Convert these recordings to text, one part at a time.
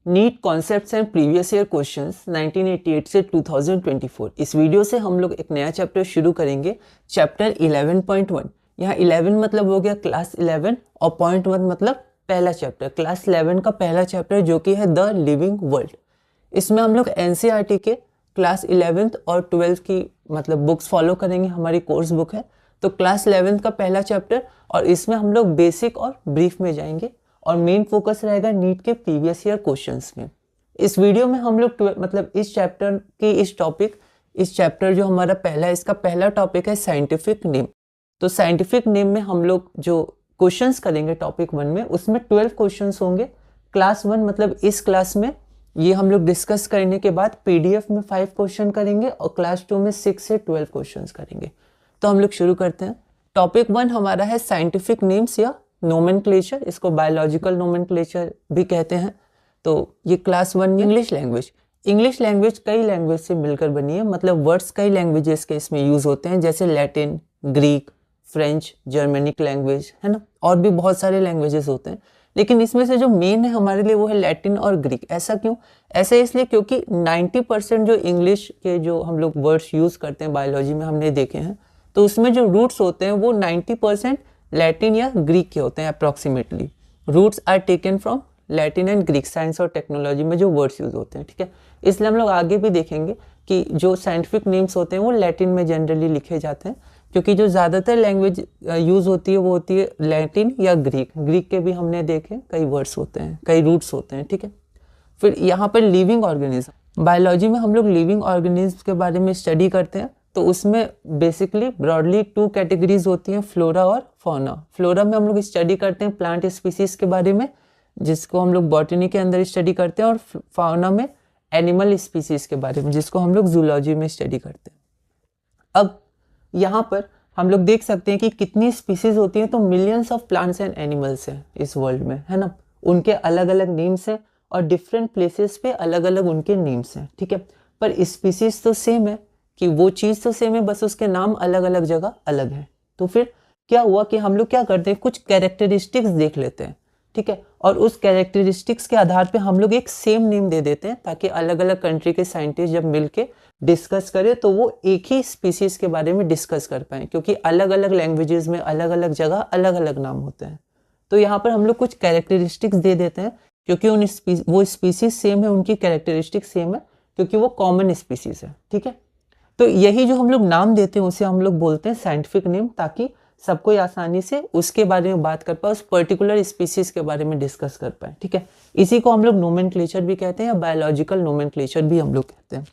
NEET concepts and previous year questions 1988 से 2024। इस video से हम लोग एक नया चैप्टर शुरू करेंगे, चैप्टर 11.1। यहाँ 11 मतलब हो गया क्लास 11 और 0.1 मतलब पहला चैप्टर, क्लास 11 का पहला चैप्टर जो कि है द लिविंग वर्ल्ड। इसमें हम लोग एनसीईआरटी के क्लास 11th और 12th की मतलब बुक्स फॉलो करेंगे, हमारी कोर्स बुक है। तो क्लास 11th का पहला चैप्टर और इसमें हम लोग बेसिक और ब्रीफ में जाएंगे और मेन फोकस रहेगा नीट के प्रीवियस ईयर क्वेश्चंस में। इस वीडियो में हम लोग मतलब इस चैप्टर की इस चैप्टर जो हमारा पहला है, इसका पहला टॉपिक है साइंटिफिक नेम। तो साइंटिफिक नेम में हम लोग जो क्वेश्चंस करेंगे टॉपिक 1 में, उसमें 12 क्वेश्चंस होंगे। क्लास 1 मतलब इस क्लास में ये हम लोग डिस्कस करने के बाद पीडीएफ में 5 क्वेश्चन करेंगे और क्लास 2 में 6 से 12 क्वेश्चंस करेंगे। तो हम लोग शुरू करते हैं। टॉपिक 1 हमारा है साइंटिफिक नेम्स या नोमेनक्लेचर, इसको बायोलॉजिकल नोमेनक्लेचर भी कहते हैं। तो ये क्लास 1 इंग्लिश लैंग्वेज कई लैंग्वेज से मिलकर बनी है, मतलब वर्ड्स कई लैंग्वेजेस के इसमें यूज होते हैं, जैसे Latin, Greek, French, Germanic language है ना, और भी बहुत सारे लैंग्वेजेस होते हैं। लेकिन इसमें से जो मेन है हमारे लिए वो है लैटिन और ग्रीक। ऐसा क्यों? ऐसा इसलिए क्योंकि 90% जो इंग्लिश के जो हम लोग वर्ड्स यूज करते हैं बायोलॉजी में हमने देखे हैं, तो उसमें जो रूट्स होते हैं वो 90% लैटिन या ग्रीक के होते हैं approximately. Roots are taken from Latin and Greek, science और टेक्नोलॉजी में जो वर्ड्स यूज होते हैं, ठीक है। इसलिए हम लोग आगे भी देखेंगे कि जो साइंटिफिक नेम्स होते हैं वो लैटिन में जनरली लिखे जाते हैं, क्योंकि जो ज़्यादातर लैंग्वेज यूज़ होती है वो होती है लैटिन या ग्रीक। ग्रीक के भी हमने देखे कई वर्ड्स होते हैं, कई रूट्स होते हैं, ठीक है। फिर यहाँ पर लिविंग ऑर्गेनिज्म, बायोलॉजी में हम लोग लिविंग ऑर्गेनिज्म के बारे में स्टडी करते हैं। तो उसमें बेसिकली ब्रॉडली 2 कैटेगरीज होती हैं, फ्लोरा और फौना। फ्लोरा में हम लोग स्टडी करते हैं प्लांट स्पीसीज के बारे में, जिसको हम लोग बॉटनी के अंदर स्टडी करते हैं, और फाउना में एनिमल स्पीसीज के बारे में, जिसको हम लोग जूलॉजी में स्टडी करते हैं। अब यहाँ पर हम लोग देख सकते हैं कि कितनी स्पीसीज होती हैं, तो millions of plants and animals हैं इस वर्ल्ड में, है ना। उनके अलग अलग नेम्स हैं और डिफरेंट प्लेसेस पे अलग अलग उनके नेम्स हैं, ठीक है। पर स्पीसीज तो सेम है, कि वो चीज़ तो सेम है, बस उसके नाम अलग अलग जगह अलग है। तो फिर क्या हुआ कि हम लोग क्या करते हैं, कुछ कैरेक्टरिस्टिक्स देख लेते हैं, ठीक है, और उस कैरेक्टरिस्टिक्स के आधार पे हम लोग एक सेम नेम दे देते हैं, ताकि अलग अलग कंट्री के साइंटिस्ट जब मिलके डिस्कस करें तो वो एक ही स्पीसीज के बारे में डिस्कस कर पाएँ, क्योंकि अलग अलग लैंग्वेजेस में अलग अलग जगह अलग अलग नाम होते हैं। तो यहाँ पर हम लोग कुछ कैरेक्टरिस्टिक्स दे देते हैं, क्योंकि वो स्पीसीज सेम है, उनकी कैरेक्टरिस्टिक्स सेम है, क्योंकि वो कॉमन स्पीसीज है, ठीक है। तो यही जो हम लोग नाम देते हैं उसे हम लोग बोलते हैं साइंटिफिक नेम, ताकि सबको आसानी से उसके बारे में बात कर पाए, उस पर्टिकुलर स्पीसीज के बारे में डिस्कस कर पाए, ठीक है। इसी को हम लोग नोमेनक्लेचर भी कहते हैं या बायोलॉजिकल नोमेनक्लेचर भी हम लोग कहते हैं।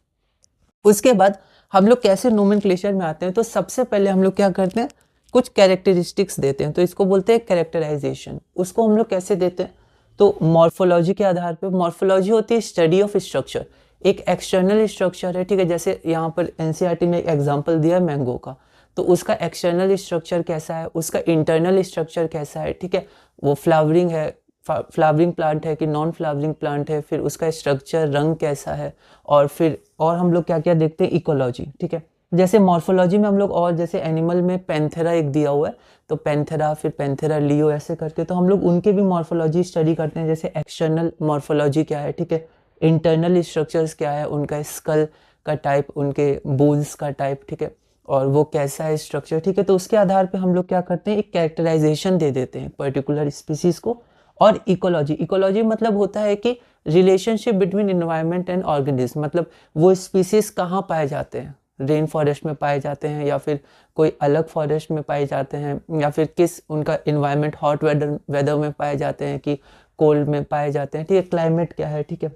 उसके बाद हम लोग कैसे नोमेनक्लेचर में आते हैं, तो सबसे पहले हम लोग क्या करते हैं, कुछ कैरेक्टरिस्टिक्स देते हैं, तो इसको बोलते हैं कैरेक्टराइजेशन। उसको हम लोग कैसे देते हैं, तो मॉर्फोलॉजी के आधार पे। मॉर्फोलॉजी होती है स्टडी ऑफ स्ट्रक्चर, एक एक्सटर्नल स्ट्रक्चर है, ठीक है। जैसे यहाँ पर एनसीईआरटी में एक एग्जांपल दिया है मैंगो का, तो उसका एक्सटर्नल स्ट्रक्चर कैसा है, उसका इंटरनल स्ट्रक्चर कैसा है, ठीक है। वो फ्लावरिंग है, फ्लावरिंग प्लांट है कि नॉन फ्लावरिंग प्लांट है, फिर उसका स्ट्रक्चर, रंग कैसा है, और फिर और हम लोग क्या क्या देखते हैं, इकोलॉजी, ठीक है। जैसे मॉर्फोलॉजी में हम लोग, और जैसे एनिमल में पैंथेरा एक दिया हुआ है, तो पैंथेरा, फिर पैंथेरा लियो, ऐसे करके तो हम लोग उनके भी मॉर्फोलॉजी स्टडी करते हैं। जैसे एक्सटर्नल मॉर्फोलॉजी क्या है, ठीक है, इंटरनल स्ट्रक्चर्स क्या है, उनका स्कल का टाइप, उनके बोन्स का टाइप, ठीक है, और वो कैसा है स्ट्रक्चर, ठीक है। तो उसके आधार पे हम लोग क्या करते हैं, एक कैरेक्टराइजेशन दे देते हैं पर्टिकुलर स्पीसीज को। और इकोलॉजी मतलब होता है कि relationship between environment and organism, मतलब वो स्पीसीज कहाँ पाए जाते हैं, रेन फॉरेस्ट में पाए जाते हैं या फिर कोई अलग फॉरेस्ट में पाए जाते हैं, या फिर किस उनका इन्वायरमेंट हॉट वेदर में पाए जाते हैं कि कोल्ड में पाए जाते हैं, ठीक है, क्लाइमेट क्या है, ठीक है।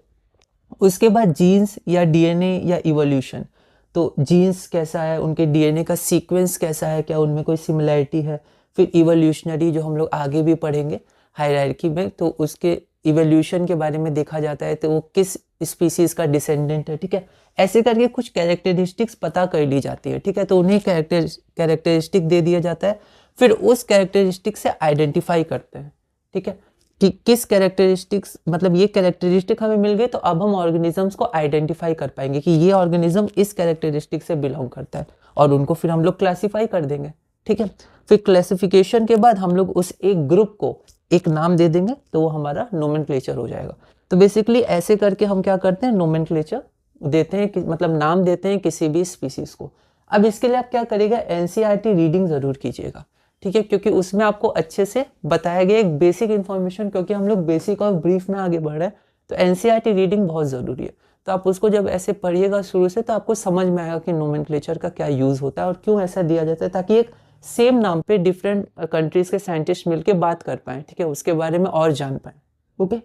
उसके बाद जीन्स या डीएनए या इवोल्यूशन, तो जीन्स कैसा है, उनके डीएनए का सीक्वेंस कैसा है, क्या उनमें कोई सिमिलैरिटी है। फिर इवोल्यूशनरी, जो हम लोग आगे भी पढ़ेंगे हायरार्की में, तो उसके इवोल्यूशन के बारे में देखा जाता है, तो वो किस स्पीसीज का डिसेंडेंट है, ठीक है। ऐसे करके कुछ कैरेक्टरिस्टिक्स पता कर ली जाती है, ठीक है। तो उन्हें कैरेक्टरिस्टिक दे दिया जाता है, फिर उस कैरेक्टरिस्टिक से आइडेंटिफाई करते हैं, ठीक है, कि किस कैरेक्टरिस्टिक्स, मतलब ये कैरेक्टरिस्टिक हमें मिल गए तो अब हम ऑर्गेनिजम्स को आइडेंटिफाई कर पाएंगे कि ये ऑर्गेनिज्म इस कैरेक्टरिस्टिक से बिलोंग करता है, और उनको फिर हम लोग क्लासीफाई कर देंगे, ठीक है। फिर क्लासिफिकेशन के बाद हम लोग उस एक ग्रुप को एक नाम दे देंगे, तो वो हमारा नोमेनक्लेचर हो जाएगा। तो बेसिकली ऐसे करके हम क्या करते हैं, नोमेनक्लेचर देते हैं, मतलब नाम देते हैं किसी भी स्पीसीज को। अब इसके लिए आप क्या करिएगा, एनसीईआरटी रीडिंग ज़रूर कीजिएगा, ठीक है, क्योंकि उसमें आपको अच्छे से बताया गया एक बेसिक इन्फॉर्मेशन, क्योंकि हम लोग बेसिक और ब्रीफ में आगे बढ़ रहे हैं, तो एनसीईआरटी रीडिंग बहुत ज़रूरी है। तो आप उसको जब ऐसे पढ़िएगा शुरू से, तो आपको समझ में आएगा कि नोमेनक्लेचर का क्या यूज़ होता है और क्यों ऐसा दिया जाता है, ताकि एक सेम नाम पे डिफरेंट कंट्रीज़ के साइंटिस्ट मिलकर बात कर पाएँ, ठीक है, उसके बारे में और जान पाएँ। ओके,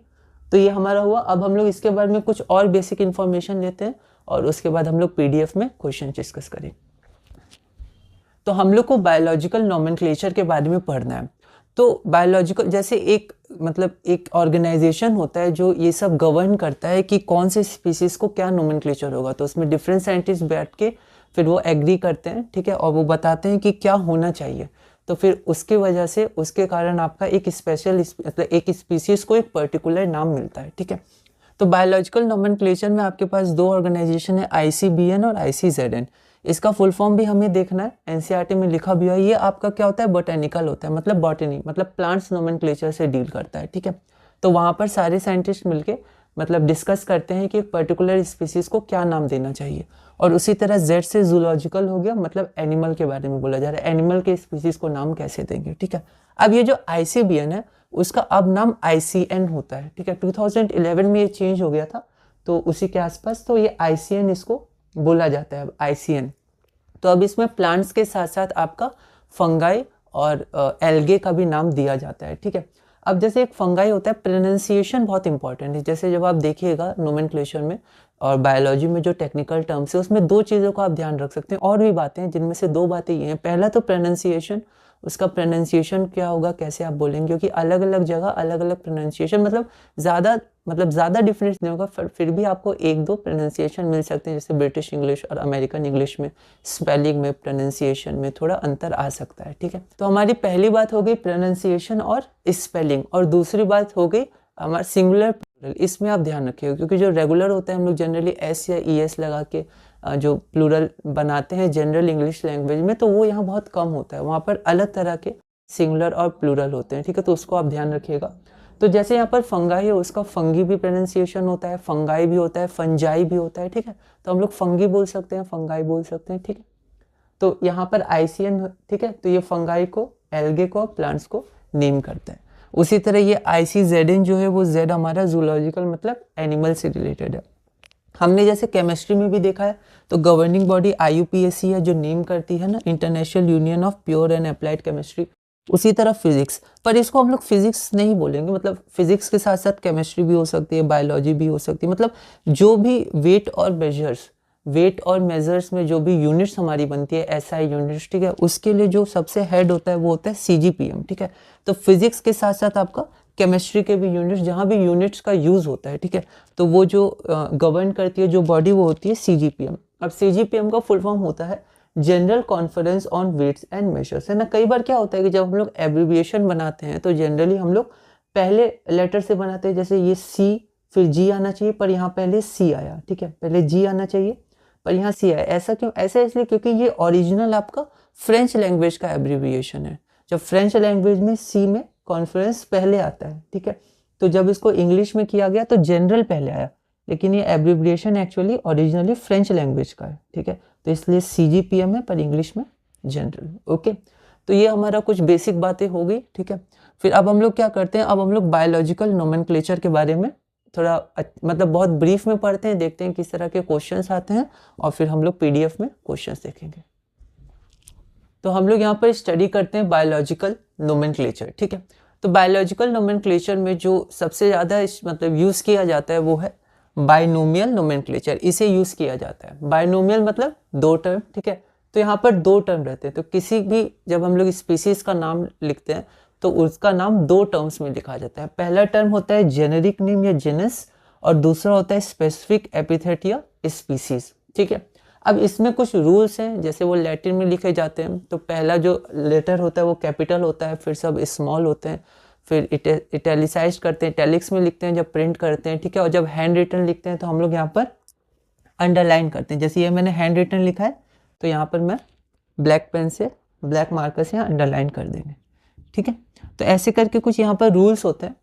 तो ये हमारा हुआ। अब हम लोग इसके बारे में कुछ और बेसिक इन्फॉर्मेशन लेते हैं और उसके बाद हम लोग पीडीएफ में क्वेश्चन डिस्कस करें। तो हम लोग को बायोलॉजिकल नोमेनक्लेचर के बारे में पढ़ना है। तो बायोलॉजिकल जैसे एक मतलब एक ऑर्गेनाइजेशन होता है जो ये सब गवर्न करता है कि कौन से स्पीसीज को क्या नोमेनक्लेचर होगा, तो उसमें डिफरेंट साइंटिस्ट बैठ के फिर वो एग्री करते हैं, ठीक है, और वो बताते हैं कि क्या होना चाहिए। तो फिर उसके वजह से उसके कारण आपका एक स्पेशल मतलब एक स्पीसीज को एक पर्टिकुलर नाम मिलता है, ठीक है। तो बायोलॉजिकल नोमेनक्लेचर में आपके पास दो ऑर्गेनाइजेशन है, ICBN और ICZN। इसका फुल फॉर्म भी हमें देखना है, एनसीईआरटी में लिखा भी है। ये आपका क्या होता है, बोटेनिकल होता है, मतलब बॉटनी, मतलब प्लांट्स नोमेनक्लेचर से डील करता है, ठीक है। तो वहाँ पर सारे साइंटिस्ट मिलके मतलब डिस्कस करते हैं कि एक पर्टिकुलर स्पीसीज को क्या नाम देना चाहिए। और उसी तरह Z से जूलॉजिकल हो गया, मतलब एनिमल के बारे में बोला जा रहा है, एनिमल के स्पीसीज को नाम कैसे देंगे, ठीक है। अब ये जो ICBN है उसका अब नाम ICN होता है, ठीक है। 2011 में ये चेंज हो गया था, तो उसी के आसपास तो ये ICN इसको बोला जाता है, अब ICN। तो अब इसमें प्लांट्स के साथ साथ आपका फंगाई और एल्गे का भी नाम दिया जाता है, ठीक है। अब जैसे एक फंगाई होता है, प्रोनाउंसिएशन बहुत इंपॉर्टेंट है। जैसे जब आप देखिएगा नोमेनक्लेचर में और बायोलॉजी में जो टेक्निकल टर्म्स है उसमें दो चीज़ों को आप ध्यान रख सकते हैं, और भी बातें हैं जिनमें से दो बातें ये हैं। पहला तो प्रोनाउंसिएशन, उसका प्रोनाउंसिएशन क्या होगा, कैसे आप बोलेंगे, क्योंकि अलग अलग जगह अलग अलग प्रोनाउंसिएशन, मतलब ज़्यादा डिफरेंस नहीं होगा, फिर भी आपको एक दो प्रोनाउंसिएशन मिल सकते हैं, जैसे ब्रिटिश इंग्लिश और अमेरिकन इंग्लिश में स्पेलिंग में, प्रोनाउंसिएशन में थोड़ा अंतर आ सकता है, ठीक है। तो हमारी पहली बात हो गई प्रोनाउंसिएशन और स्पेलिंग, और दूसरी बात हो गई हमारा सिंगुलर प्लूरल। इसमें आप ध्यान रखिएगा, क्योंकि जो रेगुलर होता है हम लोग जनरली S या ES लगा के जो प्लूरल बनाते हैं जनरल इंग्लिश लैंग्वेज में, तो वो यहाँ बहुत कम होता है, वहाँ पर अलग तरह के सिंगुलर और प्लूरल होते हैं, ठीक है। तो उसको आप ध्यान रखिएगा। तो जैसे यहाँ पर फंगाई है, उसका फंगी भी प्रोनाउंसिएशन होता है, फंगाई भी होता है, फंजाई भी होता है, ठीक है। तो हम लोग फंगी बोल सकते हैं, फंगाई बोल सकते हैं, ठीक है। तो यहाँ पर ICN, ठीक है, तो ये फंगाई को, एल्गे को, प्लांट्स को नेम करता है। उसी तरह ये ICZN जो है वो Z हमारा जूलॉजिकल मतलब एनिमल से रिलेटेड है। हमने जैसे केमिस्ट्री में भी देखा है, तो गवर्निंग बॉडी IUPAC है जो नेम करती है ना, international union of pure and applied chemistry. उसी तरह फिजिक्स, पर इसको हम लोग फिजिक्स नहीं बोलेंगे, मतलब फिजिक्स के साथ साथ केमिस्ट्री भी हो सकती है, बायोलॉजी भी हो सकती है, मतलब जो भी वेट और मेजर्स में जो भी यूनिट्स हमारी बनती है, SI यूनिट्स, ठीक है, उसके लिए जो सबसे हेड होता है वो होता है CGPM, ठीक है। तो फिजिक्स के साथ साथ आपका केमिस्ट्री के भी यूनिट्स, जहाँ भी यूनिट्स का यूज़ होता है, ठीक है, तो वो जो गवर्न करती है जो बॉडी वो होती है CGPM। अब CGPM का फुल फॉर्म होता है general conference on weights and measures, है ना। कई बार क्या होता है कि जब हम लोग एब्रिविएशन बनाते हैं तो जनरली हम लोग पहले लेटर से बनाते हैं, जैसे ये C फिर G आना चाहिए, पर यहाँ पहले C आया, ठीक है, पहले G आना चाहिए पर यहाँ C आया। ऐसा क्यों? ऐसा इसलिए क्योंकि ये ओरिजिनल आपका फ्रेंच लैंग्वेज का एब्रिविएशन है। जब फ्रेंच लैंग्वेज में C में कॉन्फ्रेंस पहले आता है, ठीक है, तो जब इसको इंग्लिश में किया गया तो जनरल पहले आया, लेकिन ये abbreviation actually originally French language का है, ठीक है, तो इसलिए CGPM है पर इंग्लिश में जनरल। ओके, तो ये हमारा कुछ बेसिक बातें हो गई, ठीक है। फिर अब हम लोग क्या करते हैं, अब हम लोग बायोलॉजिकल नोमेनक्लेचर के बारे में थोड़ा मतलब बहुत ब्रीफ में पढ़ते हैं, देखते हैं किस तरह के क्वेश्चंस आते हैं, और फिर हम लोग PDF में क्वेश्चंस देखेंगे। तो हम लोग यहाँ पर स्टडी करते हैं बायोलॉजिकल नोमेनक्लेचर, ठीक है। तो बायोलॉजिकल नोमेनक्लेचर में जो सबसे ज़्यादा मतलब यूज़ किया जाता है वो है बाइनोमियल नोमेनक्लेचर। इसे यूज़ किया जाता है। बाइनोमियल मतलब दो टर्म, ठीक है। तो यहाँ पर दो टर्म रहते हैं, तो किसी भी जब हम लोग स्पीसीज का नाम लिखते हैं तो उसका नाम दो टर्म्स में लिखा जाता है। पहला टर्म होता है जेनेरिक नेम या जेनस, और दूसरा होता है स्पेसिफिक एपिथेट या स्पीसीज, ठीक है। अब इसमें कुछ रूल्स हैं, जैसे वो लैटिन में लिखे जाते हैं, तो पहला जो लेटर होता है वो कैपिटल होता है, फिर सब स्मॉल होते हैं, फिर इटैलिसाइज करते हैं, इटैलिक्स में लिखते हैं जब प्रिंट करते हैं, ठीक है। और जब हैंड रिटन लिखते हैं तो हम लोग यहाँ पर अंडरलाइन करते हैं। जैसे ये मैंने हैंड रिटन लिखा है तो यहाँ पर मैं ब्लैक पेन से, ब्लैक मार्कर से यहाँ अंडरलाइन कर देंगे, ठीक है। तो ऐसे करके कुछ यहाँ पर रूल्स होते हैं।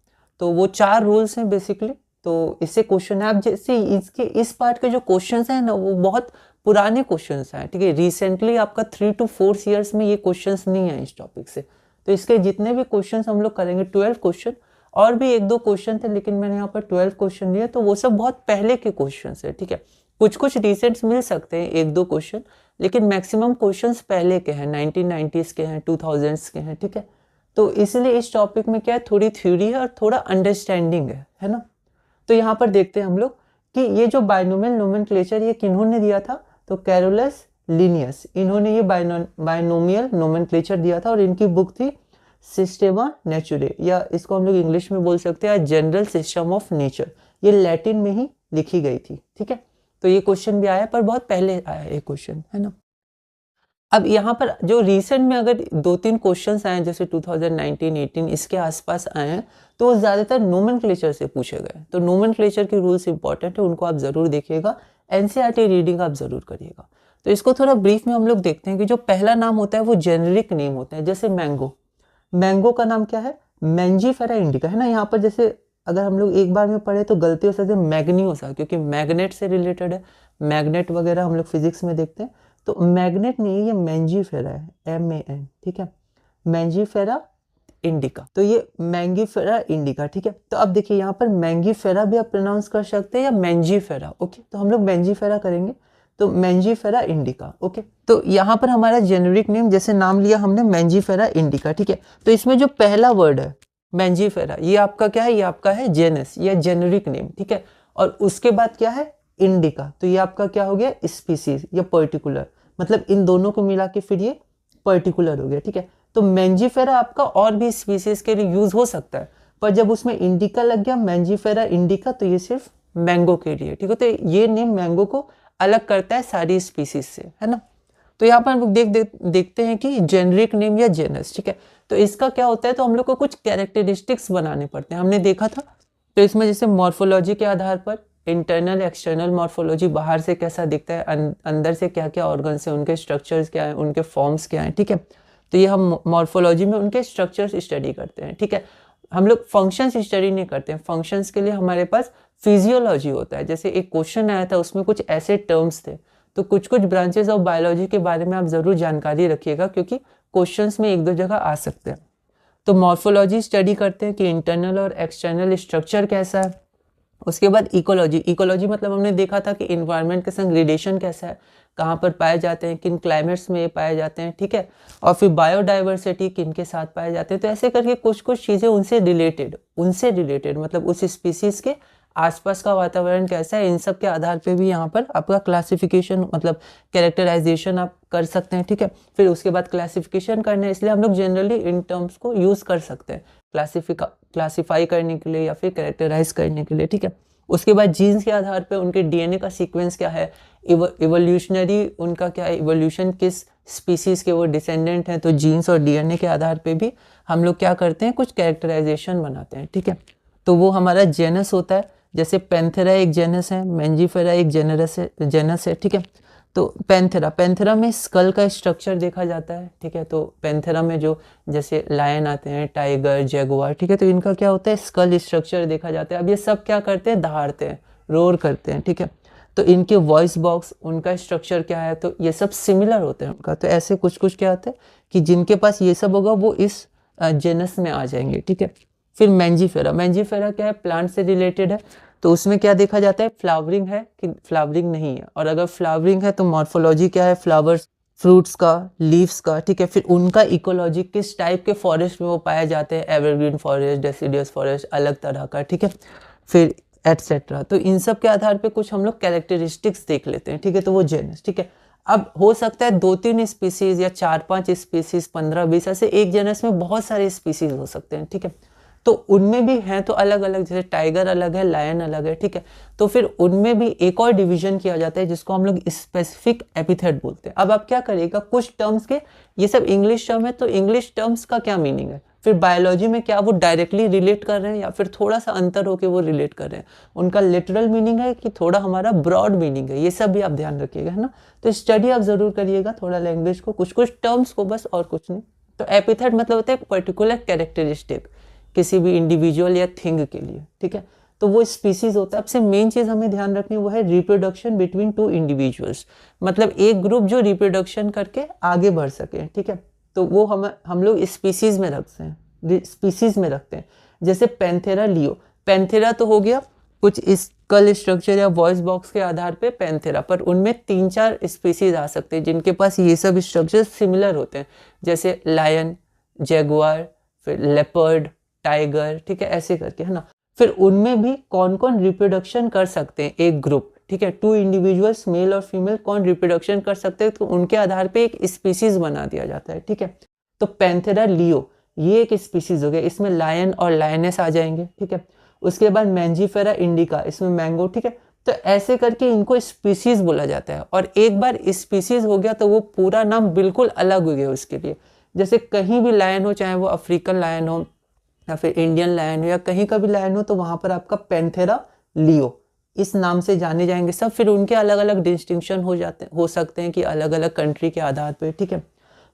तो वो 4 रूल्स हैं बेसिकली। तो इससे क्वेश्चन है, आप जैसे इसके इस पार्ट के जो क्वेश्चन हैं ना वो बहुत पुराने क्वेश्चन हैं, ठीक है। रिसेंटली आपका 3 to 4 ईयर्स में ये क्वेश्चन नहीं है इस टॉपिक से। तो इसके जितने भी क्वेश्चन हम लोग करेंगे 12 क्वेश्चन, और भी 1-2 क्वेश्चन थे लेकिन मैंने यहाँ पर 12 क्वेश्चन लिए, तो वो सब बहुत पहले के क्वेश्चन है, ठीक है। कुछ कुछ रिसेंट्स मिल सकते हैं 1-2 क्वेश्चन, लेकिन मैक्सिमम क्वेश्चंस पहले के हैं, 1990s के हैं, 2000s के हैं, ठीक है। तो इसलिए इस टॉपिक में क्या है, थोड़ी थ्योरी है और थोड़ा अंडरस्टैंडिंग है ना। तो यहाँ पर देखते हैं हम लोग कि ये जो बायनोमियल नोमेनक्लेचर ये किन्होंने दिया था, तो कैरोलस लिनियस, इन्होंने ये बायनोमियल नोमेनक्लेचर दिया था, और इनकी बुक थी सिस्टेमा नेचुरे, या इसको हम लोग इंग्लिश में बोल सकते हैं जनरल सिस्टम ऑफ नेचर। ये लैटिन में ही लिखी गई थी, ठीक है। तो ये क्वेश्चन भी आया, पर बहुत पहले आया ये क्वेश्चन, है ना। अब यहाँ पर जो रिसेंट में अगर 2-3 क्वेश्चंस आए जैसे 2019-18 इसके आसपास आए हैं, तो वो ज़्यादातर नोमेनक्लेचर से पूछे गए। तो नोमेनक्लेचर के रूल्स इंपॉर्टेंट है, उनको आप ज़रूर देखिएगा, एनसीईआरटी रीडिंग आप ज़रूर करिएगा। तो इसको थोड़ा ब्रीफ में हम लोग देखते हैं कि जो पहला नाम होता है वो जेनेरिक नेम होता है। जैसे मैंगो, मैंगो का नाम क्या है, मैंजीफेरा इंडिका, है ना। यहाँ पर जैसे अगर हम लोग एक बार में पढ़े तो गलती हो सकती है मैग्नीओसा, क्योंकि मैग्नेट से रिलेटेड है, मैग्नेट वगैरह हम लोग फिजिक्स में देखते हैं। तो मैग्नेट नहीं, ये मैंजीफेरा है, MAN, ठीक है, मैंजीफेरा इंडिका। तो ये मैंगीफेरा इंडिका, ठीक है। तो अब देखिए यहाँ पर मैंगीफेरा भी आप प्रोनाउंस कर सकते हैं या मैंजीफेरा, ओके। तो हम लोग मैंजीफेरा करेंगे, तो मैंजीफेरा इंडिका, ओके। तो यहाँ पर हमारा जेनेरिक नेम, जैसे नाम लिया हमने मैंजीफेरा इंडिका, ठीक है। तो इसमें जो पहला वर्ड है मैंजीफेरा, ये आपका क्या है, ये आपका है जेनस या जेनेरिक नेम, ठीक है। और उसके बाद क्या है इंडिका, तो ये आपका क्या हो गया स्पीसीज या पर्टिकुलर, मतलब इन दोनों को मिला के फिर ये पर्टिकुलर हो गया, ठीक है। तो मैंजीफेरा आपका और भी स्पीसीज के लिए यूज हो सकता है, पर जब उसमें इंडिका लग गया मैंजीफेरा इंडिका, तो ये सिर्फ मैंगो के लिए, ठीक है। तो ये नेम मैंगो को अलग करता है सारी स्पीसीज से, है ना। तो यहाँ पर हम लोग देखते हैं कि जेनेरिक नेम या जेनस, ठीक है। तो इसका क्या होता है, तो हम लोग को कुछ कैरेक्टरिस्टिक्स बनाने पड़ते हैं, हमने देखा था। तो इसमें जैसे मॉर्फोलॉजी के आधार पर इंटरनल एक्सटर्नल मॉर्फोलॉजी, बाहर से कैसा दिखता है, अंदर से क्या क्या ऑर्गन्स हैं, उनके स्ट्रक्चर्स क्या हैं, उनके फॉर्म्स क्या हैं, ठीक है। तो ये हम मॉर्फोलॉजी में उनके स्ट्रक्चर्स स्टडी करते हैं, ठीक है। हम लोग फंक्शंस स्टडी नहीं करते हैं, फंक्शंस के लिए हमारे पास फिजियोलॉजी होता है। जैसे एक क्वेश्चन आया था, उसमें कुछ ऐसे टर्म्स थे, तो कुछ कुछ ब्रांचेस ऑफ बायोलॉजी के बारे में आप जरूर जानकारी रखिएगा, क्योंकि क्वेश्चंस में 1-2 जगह आ सकते हैं। तो मॉर्फोलॉजी स्टडी करते हैं कि इंटरनल और एक्सटर्नल स्ट्रक्चर कैसा है। उसके बाद इकोलॉजी, इकोलॉजी मतलब हमने देखा था कि इन्वायरमेंट के संग रिलेशन कैसा है, कहाँ पर पाए जाते हैं, किन क्लाइमेट्स में ये पाए जाते हैं, ठीक है। और फिर बायोडाइवर्सिटी किन के साथ पाए जाते हैं। तो ऐसे करके कुछ कुछ चीज़ें उनसे रिलेटेड मतलब उस स्पीसीज के आसपास का वातावरण कैसा है, इन सब के आधार पे भी यहाँ पर आपका क्लासिफिकेशन मतलब कैरेक्टराइजेशन आप कर सकते हैं, ठीक है। फिर उसके बाद क्लासिफिकेशन करना है, इसलिए हम लोग जनरली इन टर्म्स को यूज़ कर सकते हैं क्लासिफाई करने के लिए या फिर कैरेक्टराइज करने के लिए, ठीक है। उसके बाद जीन्स के आधार पे उनके डीएनए का सीक्वेंस क्या है, इवोल्यूशनरी उनका क्या है, इवोल्यूशन किस स्पीसीज के वो डिसेंडेंट हैं। तो जीन्स और डीएनए के आधार पे भी हम लोग क्या करते हैं, कुछ कैरेक्टराइजेशन बनाते हैं, ठीक है। तो वो हमारा जेनस होता है। जैसे पैंथेरा एक जेनस है, मैंजीफेरा एक जेनस है, ठीक है। तो पैंथेरा में स्कल का स्ट्रक्चर देखा जाता है, ठीक है। तो पैंथेरा में जो जैसे लायन आते हैं, टाइगर, जैगुआर, ठीक है, तो इनका क्या होता है स्कल स्ट्रक्चर देखा जाता है। अब ये सब क्या करते हैं, दहाड़ते हैं, रोर करते हैं, ठीक है। तो इनके वॉइस बॉक्स उनका स्ट्रक्चर क्या है, तो ये सब सिमिलर होते हैं उनका। तो ऐसे कुछ कुछ क्या होता है कि जिनके पास ये सब होगा वो इस जेनस में आ जाएंगे, ठीक है। फिर मैंजीफेरा क्या है, प्लांट से रिलेटेड है। तो उसमें क्या देखा जाता है, फ्लावरिंग है कि फ्लावरिंग नहीं है, और अगर फ्लावरिंग है तो मॉर्फोलॉजी क्या है, फ्लावर्स, फ्रूट्स का, लीव्स का, ठीक है। फिर उनका इकोलॉजी किस टाइप के फॉरेस्ट में वो पाए जाते हैं, एवरग्रीन फॉरेस्ट, डेसिडियस फॉरेस्ट, अलग तरह का, ठीक है। फिर एटसेट्रा। तो इन सब के आधार पे कुछ हम लोग कैरेक्टरिस्टिक्स देख लेते हैं, ठीक है। तो वो जेनस, ठीक है। अब हो सकता है 2-3 स्पीसीज या 4-5 स्पीसीज, 15-20 ऐसे एक जेनस में बहुत सारे स्पीसीज हो सकते हैं, ठीक है। तो उनमें भी हैं तो अलग अलग, जैसे टाइगर अलग है, लायन अलग है, ठीक है। तो फिर उनमें भी एक और डिवीजन किया जाता है जिसको हम लोग स्पेसिफिक एपिथेट बोलते हैं। अब आप क्या करिएगा, कुछ टर्म्स के, ये सब इंग्लिश टर्म है, तो इंग्लिश टर्म्स का क्या मीनिंग है, फिर बायोलॉजी में क्या वो डायरेक्टली रिलेट कर रहे हैं या फिर थोड़ा सा अंतर होकर वो रिलेट कर रहे हैं, उनका लिटरल मीनिंग है कि थोड़ा हमारा ब्रॉड मीनिंग है, ये सब भी आप ध्यान रखिएगा, है ना। तो स्टडी आप जरूर करिएगा थोड़ा लैंग्वेज को, कुछ कुछ टर्म्स को बस, और कुछ नहीं। तो एपिथेट मतलब होता है पर्टिकुलर कैरेक्टरिस्टिक किसी भी इंडिविजुअल या थिंग के लिए, ठीक है। तो वो स्पीसीज होता है। अब से मेन चीज़ हमें ध्यान रखनी है वो है रिप्रोडक्शन बिटवीन टू इंडिविजुअल्स, मतलब एक ग्रुप जो रिप्रोडक्शन करके आगे बढ़ सके, ठीक है। तो वो हम लोग स्पीसीज में रखते हैं, स्पीसीज में रखते हैं। जैसे पैंथेरा लियो, पैंथेरा तो हो गया कुछ स्कल स्ट्रक्चर या वॉइस बॉक्स के आधार पे पैंथेरा, पर उनमें 3-4 स्पीसीज आ सकते हैं जिनके पास ये सब स्ट्रक्चर सिमिलर होते हैं, जैसे लायन, जैगुआर, फिर लेपर्ड, टाइगर, ठीक है, ऐसे करके, है ना। फिर उनमें भी कौन कौन रिप्रोडक्शन कर सकते हैं, एक ग्रुप, ठीक है, 2 इंडिविजुअल्स मेल और फीमेल कौन रिप्रोडक्शन कर सकते हैं, तो उनके आधार पे एक स्पीसीज बना दिया जाता है, ठीक है। तो पैंथेरा लियो ये एक स्पीसीज हो गया, इसमें लायन और लायनेस आ जाएंगे, ठीक है। उसके बाद मैंजीफेरा इंडिका, इसमें मैंगो, ठीक है। तो ऐसे करके इनको स्पीसीज बोला जाता है, और एक बार स्पीसीज हो गया तो वो पूरा नाम बिल्कुल अलग हो गया उसके लिए। जैसे कहीं भी लायन हो, चाहे वो अफ्रीकन लायन हो या फिर इंडियन लायन हो या कहीं का भी लायन हो, तो वहाँ पर आपका पैंथेरा लियो इस नाम से जाने जाएंगे सब। फिर उनके अलग अलग डिस्टिंक्शन हो सकते हैं कि अलग अलग कंट्री के आधार पर, ठीक है।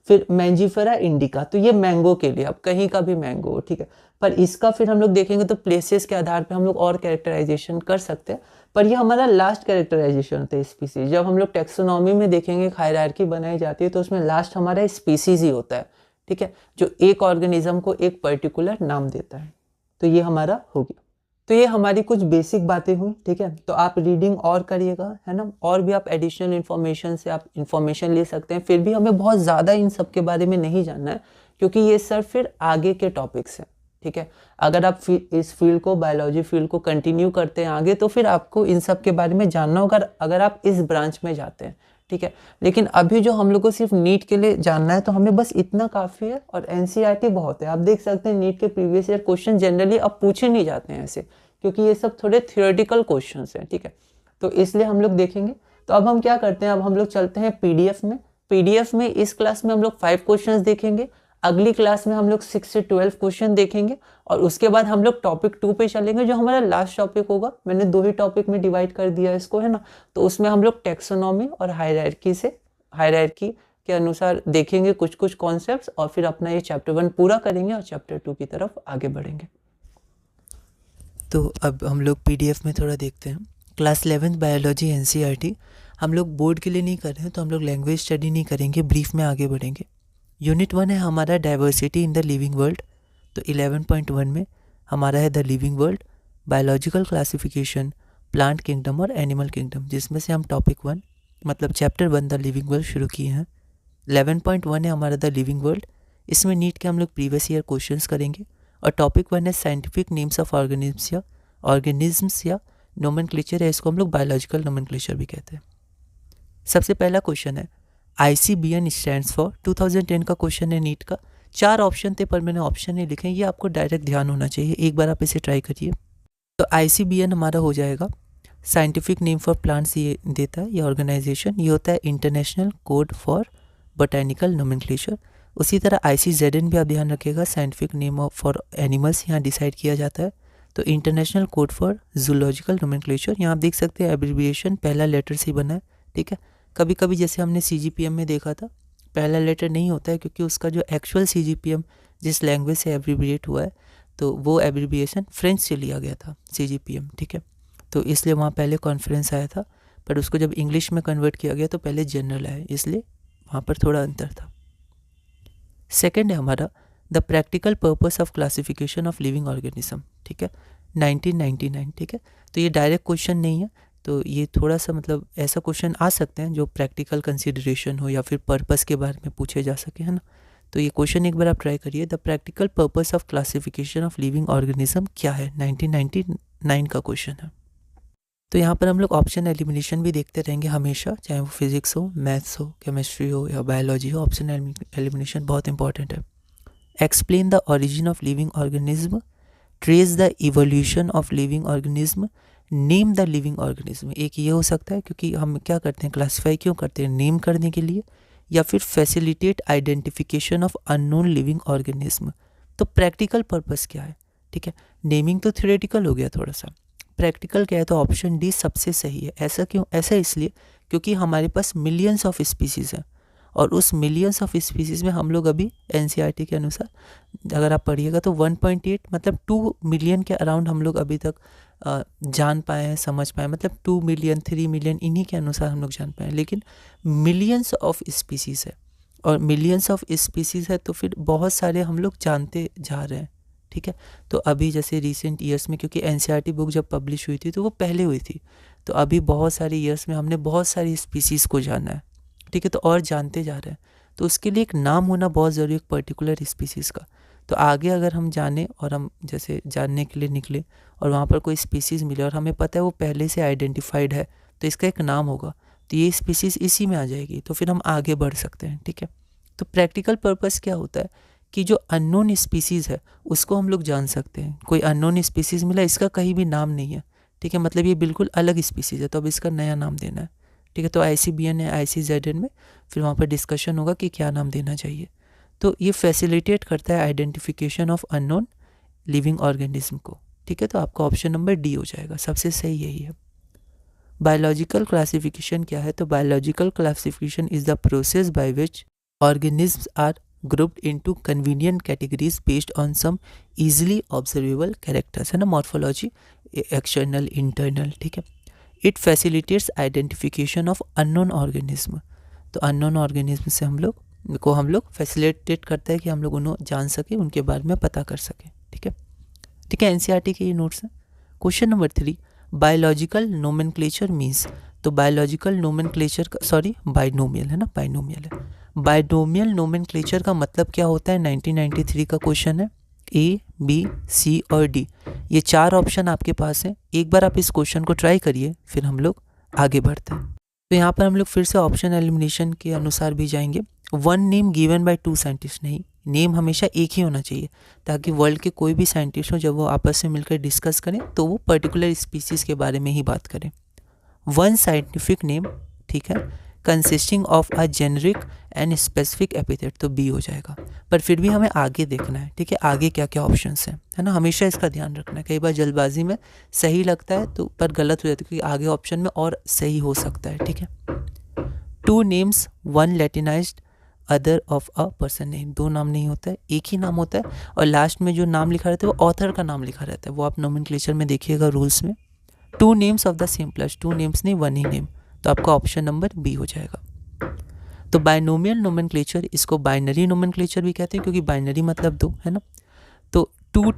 फिर मैंजीफेरा इंडिका, तो ये मैंगो के लिए, अब कहीं का भी मैंगो हो, ठीक है। पर इसका फिर हम लोग देखेंगे तो प्लेसेस के आधार पे हम लोग और कैरेक्टराइजेशन कर सकते हैं, पर ये हमारा लास्ट कैरेक्टराइजेशन होता है स्पीसीज। जब हम लोग टेक्सोनॉमी में देखेंगे, हायरार्की बनाई जाती है, तो उसमें लास्ट हमारा स्पीसीज ही होता है, ठीक है, जो एक ऑर्गेनिज्म को एक पर्टिकुलर नाम देता है। तो ये हमारा हो गया। तो ये हमारी कुछ बेसिक बातें हुई, ठीक है। तो आप रीडिंग और करिएगा, है ना, और भी आप एडिशनल इन्फॉर्मेशन से आप इन्फॉर्मेशन ले सकते हैं। फिर भी हमें बहुत ज़्यादा इन सब के बारे में नहीं जानना है, क्योंकि ये सर फिर आगे के टॉपिक्स हैं, ठीक है। अगर आप इस फील्ड को, बायोलॉजी फील्ड को कंटिन्यू करते हैं आगे, तो फिर आपको इन सब के बारे में जानना होगा अगर आप इस ब्रांच में जाते हैं, ठीक है। लेकिन अभी जो हम लोग को सिर्फ नीट के लिए जानना है, तो हमें बस इतना काफ़ी है, और एनसीईआरटी बहुत है। आप देख सकते हैं नीट के प्रीवियस ईयर क्वेश्चन जनरली अब पूछे नहीं जाते हैं ऐसे, क्योंकि ये सब थोड़े थियोरेटिकल क्वेश्चंस हैं, ठीक है। तो इसलिए हम लोग देखेंगे। तो अब हम क्या करते हैं, अब हम लोग चलते हैं पीडीएफ में। पीडीएफ में इस क्लास में हम लोग 5 क्वेश्चंस देखेंगे, अगली क्लास में हम लोग 6 से 12 क्वेश्चन देखेंगे, और उसके बाद हम लोग टॉपिक 2 पे चलेंगे, जो हमारा लास्ट टॉपिक होगा। मैंने 2 ही टॉपिक में डिवाइड कर दिया इसको, है ना। तो उसमें हम लोग टेक्सोनॉमी और हायरार्की के अनुसार देखेंगे कुछ कुछ कॉन्सेप्ट्स, और फिर अपना ये चैप्टर 1 पूरा करेंगे और चैप्टर 2 की तरफ आगे बढ़ेंगे। तो अब हम लोग पीडीएफ में थोड़ा देखते हैं। क्लास 11 बायोलॉजी एनसीईआरटी हम लोग बोर्ड के लिए नहीं कर रहे हैं, तो हम लोग लैंग्वेज स्टडी नहीं करेंगे, ब्रीफ में आगे बढ़ेंगे। यूनिट 1 है हमारा diversity in the living world. तो 11.1 में हमारा है the living world, biological classification, plant kingdom और एनिमल किंगडम, जिसमें से हम टॉपिक 1 मतलब चैप्टर 1 द लिविंग वर्ल्ड शुरू किए हैं। 11.1 है हमारा द लिविंग वर्ल्ड, इसमें नीट के हम लोग प्रीवियस ईयर क्वेश्चंस करेंगे। और टॉपिक 1 है साइंटिफिक नेम्स ऑफ ऑर्गेनिज्म्स या नोमेनक्लेचर है, इसको हम लोग बायोलॉजिकल नोमेनक्लेचर भी कहते हैं। सबसे पहला क्वेश्चन है ICBN स्टैंड्स फॉर, 2010 का क्वेश्चन है नीट का। 4 ऑप्शन थे पर मैंने ऑप्शन नहीं लिखे, ये आपको डायरेक्ट ध्यान होना चाहिए, एक बार आप इसे ट्राई करिए। तो ICBN हमारा हो जाएगा साइंटिफिक नेम फॉर प्लांट्स, ये देता है ये ऑर्गेनाइजेशन, ये होता है international code for botanical nomenclature. उसी तरह ICZN भी आप ध्यान रखिएगा, साइंटिफिक नेम फॉर एनिमल्स यहाँ डिसाइड किया जाता है। तो international code for zoological nomenclature, यहाँ आप देख सकते हैं एब्रिविएशन पहला लेटर से ही बना है, ठीक है। कभी कभी जैसे हमने CGPM में देखा था पहला लेटर नहीं होता है, क्योंकि उसका जो एक्चुअल CGPM जिस लैंग्वेज से एब्रिविएट हुआ है, तो वो एब्रिविएशन फ्रेंच से लिया गया था CGPM, ठीक है। तो इसलिए वहाँ पहले कॉन्फ्रेंस आया था, पर उसको जब इंग्लिश में कन्वर्ट किया गया तो पहले जनरल आया, इसलिए वहाँ पर थोड़ा अंतर था। सेकेंड है हमारा the practical purpose of classification of living organism, ठीक है, 1999, ठीक है। तो ये डायरेक्ट क्वेश्चन नहीं है, तो ये थोड़ा सा मतलब ऐसा क्वेश्चन आ सकते हैं जो प्रैक्टिकल कंसिडरेशन हो या फिर पर्पस के बारे में पूछे जा सके, है ना। तो ये क्वेश्चन एक बार आप ट्राई करिए, the practical purpose of classification of living organism क्या है, 1999 का क्वेश्चन है। तो यहाँ पर हम लोग ऑप्शन एलिमिनेशन भी देखते रहेंगे हमेशा, चाहे वो फिजिक्स हो, मैथ्स हो, केमिस्ट्री हो या बायोलॉजी हो, ऑप्शन एलिमिनेशन बहुत इंपॉर्टेंट है। Explain the origin of living organism, trace the evolution of living organism, name the living organism. एक ये हो सकता है, क्योंकि हम क्या करते हैं, क्लासीफाई क्यों करते हैं, नेम करने के लिए, या फिर facilitate identification of unknown living organism. तो प्रैक्टिकल पर्पस क्या है, ठीक है। नेमिंग तो थ्योरेटिकल हो गया थोड़ा सा, प्रैक्टिकल क्या है, तो ऑप्शन डी सबसे सही है। ऐसा क्यों, ऐसा इसलिए क्योंकि हमारे पास मिलियंस ऑफ स्पीसीज़ हैं, और उस मिलियंस ऑफ स्पीसीज़ में हम लोग अभी एनसीईआरटी के अनुसार अगर आप पढ़िएगा तो 1.8 मतलब 2 मिलियन के अराउंड हम लोग अभी तक जान पाए हैं, समझ पाए, मतलब 2 मिलियन 3 मिलियन इन्हीं के अनुसार हम लोग जान पाए, लेकिन मिलियंस ऑफ स्पीसीज़ है, और मिलियंस ऑफ स्पीसीज़ है तो फिर बहुत सारे हम लोग जानते जा रहे हैं, ठीक है। तो अभी जैसे रिसेंट ईयर्स में, क्योंकि एनसीईआरटी बुक जब पब्लिश हुई थी तो वो पहले हुई थी, तो अभी बहुत सारे ईयर्स में हमने बहुत सारी स्पीसीज़ को जाना है, ठीक है, तो और जानते जा रहे हैं, तो उसके लिए एक नाम होना बहुत ज़रूरी है एक पर्टिकुलर स्पीसीज़ का। तो आगे अगर हम जाने और हम जैसे जानने के लिए निकले और वहाँ पर कोई स्पीसीज़ मिले और हमें पता है वो पहले से आइडेंटिफाइड है, तो इसका एक नाम होगा, तो ये स्पीसीज़ इसी में आ जाएगी, तो फिर हम आगे बढ़ सकते हैं, ठीक है। तो प्रैक्टिकल पर्पस क्या होता है कि जो अननोन स्पीसीज़ है उसको हम लोग जान सकते हैं। कोई अननोन स्पीसीज़ मिला, इसका कहीं भी नाम नहीं है, ठीक है, मतलब ये बिल्कुल अलग स्पीसीज़ है, तो अब इसका नया नाम देना है, ठीक है। तो ICBN या ICZN में फिर वहाँ पर डिस्कशन होगा कि क्या नाम देना चाहिए। तो ये फैसिलिटेट करता है identification of unknown living organism को, ठीक है। तो आपका ऑप्शन नंबर डी हो जाएगा, सबसे सही यही है। बायोलॉजिकल क्लासिफिकेशन क्या है? तो biological classification is the process by which organisms are grouped into convenient categories based on some easily observable characters, है ना, मॉर्फोलॉजी, एक्सटर्नल, इंटरनल, ठीक है। It facilitates identification of unknown organism, तो अननोन ऑर्गेनिज्म से हम लोग फैसिलिटेट करता है कि हम लोग उन्हें जान सके, उनके बारे में पता कर सकें, ठीक है, ठीक है। एनसीईआरटी के ये नोट्स हैं। Question number 3, biological nomenclature means, तो बायोलॉजिकल नोमेनक्लेचर का, सॉरी बाइनोमियल है ना, बाइनोमियल है। बाइनोमियल नोमेनक्लेचर का मतलब क्या होता है? 1993 का क्वेश्चन है। A, B, C और D, ये 4 ऑप्शन आपके पास हैं। एक बार आप इस क्वेश्चन को ट्राई करिए, फिर हम लोग आगे बढ़ते हैं। तो यहाँ पर हम लोग फिर से ऑप्शन एलिमिनेशन के अनुसार भी जाएंगे। 1 नेम गिवन बाय 2 साइंटिस्ट, नहीं, नेम हमेशा एक ही होना चाहिए, ताकि वर्ल्ड के कोई भी साइंटिस्ट हो, जब वो आपस में मिलकर डिस्कस करें तो वो पर्टिकुलर स्पीसीज़ के बारे में ही बात करें। 1 साइंटिफिक नेम, ठीक है, consisting of a generic and specific epithet, तो बी हो जाएगा। पर फिर भी हमें आगे देखना है, ठीक है, आगे क्या क्या ऑप्शंस हैं, है ना, हमेशा इसका ध्यान रखना है। कई बार जल्दबाजी में सही लगता है तो पर गलत हो जाता है, क्योंकि आगे ऑप्शन में और सही हो सकता है, ठीक है। 2 names, 1 latinized other of a person, नहीं, 2 नाम नहीं होता है, एक ही नाम होता है, और लास्ट में जो नाम लिखा रहता है वो ऑथर का नाम लिखा रहता है, वो आप नोमेनक्लेचर में देखिएगा रूल्स में। 2 names of the same, plus 2 names नहीं, 1 ही नेम, तो आपका ऑप्शन नंबर बी हो जाएगा। तो बाइनोमियल नोमेनक्लेचर, इसको बाइनरी नोमेनक्लेचर भी कहते हैं, क्योंकि बाइनरी मतलब 2, है ना। तो टू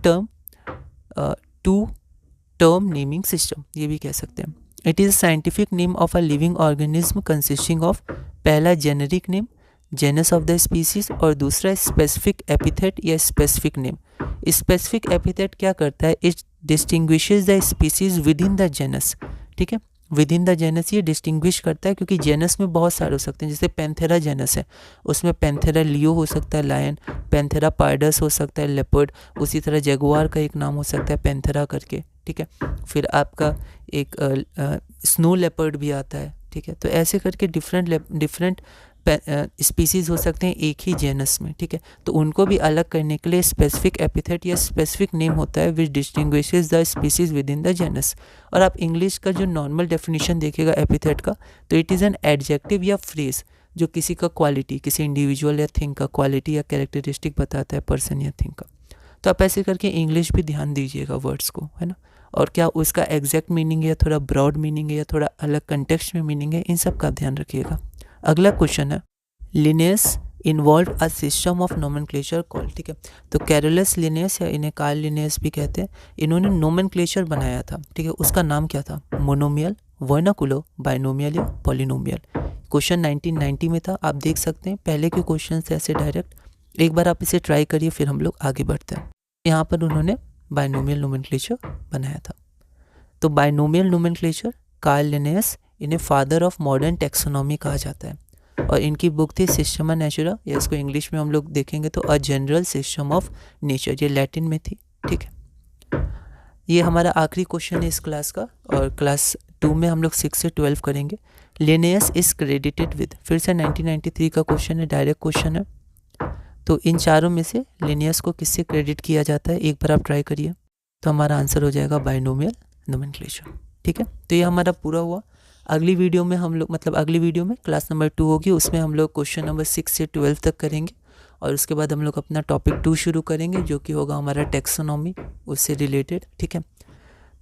टर्म नेमिंग सिस्टम, ये भी कह सकते हैं। It is scientific name of a living organism consisting of, पहला generic name, genus of the species, और दूसरा स्पेसिफिक एपिथेट या स्पेसिफिक नेम। स्पेसिफिक एपिथेट क्या करता है? It distinguishes the species within the genus, ठीक है, विद इन द जेनस ये डिस्टिंग्विश करता है, क्योंकि जेनस में बहुत सारे हो सकते हैं, जैसे पैंथेरा जेनस है, उसमें पैंथेरा लियो हो सकता है लायन, पैंथेरा पार्डस हो सकता है लेपर्ड, उसी तरह जगुआर का एक नाम हो सकता है पैंथेरा करके, ठीक है। फिर आपका एक स्नो लेपर्ड भी आता है, ठीक है। तो ऐसे करके डिफरेंट स्पीसीज़ हो सकते हैं एक ही जेनस में, ठीक है। तो उनको भी अलग करने के लिए स्पेसिफिक एपिथेट या स्पेसिफिक नेम होता है which distinguishes the species within the genus. और आप इंग्लिश का जो नॉर्मल डेफिनेशन देखिएगा एपिथेट का, तो इट इज़ एन एडजेक्टिव या फ्रेज जो किसी का क्वालिटी, किसी इंडिविजुअल या थिंग का क्वालिटी या कैरेक्टरिस्टिक बताता है, पर्सन या थिंग का। तो आप ऐसे करके इंग्लिश भी ध्यान दीजिएगा वर्ड्स को, है ना, और क्या उसका एग्जैक्ट मीनिंग है या थोड़ा ब्रॉड मीनिंग है या थोड़ा अलग कंटेक्स्ट में मीनिंग है, इन सब का ध्यान रखिएगा। अगला क्वेश्चन है, Linnaeus involve a system of nomenclature call, ठीक है। तो कैरोलस लिनेयस या इन्हें कार्ल लिनेयस भी कहते हैं, इन्होंने नोमेनक्लेचर बनाया था, ठीक है। उसका नाम क्या था? मोनोमियल, वर्नाकुलो, बाइनोमियल या पॉलिनोमियल। क्वेश्चन 1990 में था, आप देख सकते हैं पहले के क्वेश्चन से ऐसे डायरेक्ट। एक बार आप इसे ट्राई करिए, फिर हम लोग आगे बढ़ते हैं। यहाँ पर उन्होंने बाइनोमियल नोमेनक्लेचर बनाया था। तो बाइनोमियल नोमेनक्लेचर, कार्ल लिनेयस, इन्हें फादर ऑफ मॉडर्न टेक्सोनॉमी कहा जाता है, और इनकी बुक थी सिस्टमा नेचुरा, या इसको इंग्लिश में हम लोग देखेंगे तो a general system of nature, ये लैटिन में थी, ठीक है। ये हमारा आखिरी क्वेश्चन है इस क्लास का, और क्लास 2 में हम लोग 6 से 12 करेंगे। लिनेयस इज क्रेडिटेड विद, फिर से 1993 का क्वेश्चन है, डायरेक्ट क्वेश्चन है। तो इन चारों में से लिनेयस को किससे क्रेडिट किया जाता है? एक बार आप ट्राई करिए, तो हमारा आंसर हो जाएगा बाइनोमियल नोमेनक्लेचर, ठीक है। तो ये हमारा पूरा हुआ। अगली वीडियो में हम लोग, मतलब अगली वीडियो में क्लास नंबर 2 होगी, उसमें हम लोग क्वेश्चन नंबर 6 से 12 तक करेंगे, और उसके बाद हम लोग अपना टॉपिक 2 शुरू करेंगे, जो कि होगा हमारा टेक्सोनॉमी, उससे रिलेटेड, ठीक है।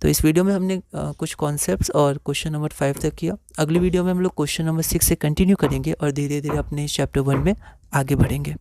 तो इस वीडियो में हमने कुछ कॉन्सेप्ट्स और क्वेश्चन नंबर 5 तक किया। अगली वीडियो में हम लोग क्वेश्चन नंबर 6 से कंटिन्यू करेंगे और धीरे धीरे अपने चैप्टर 1 में आगे बढ़ेंगे।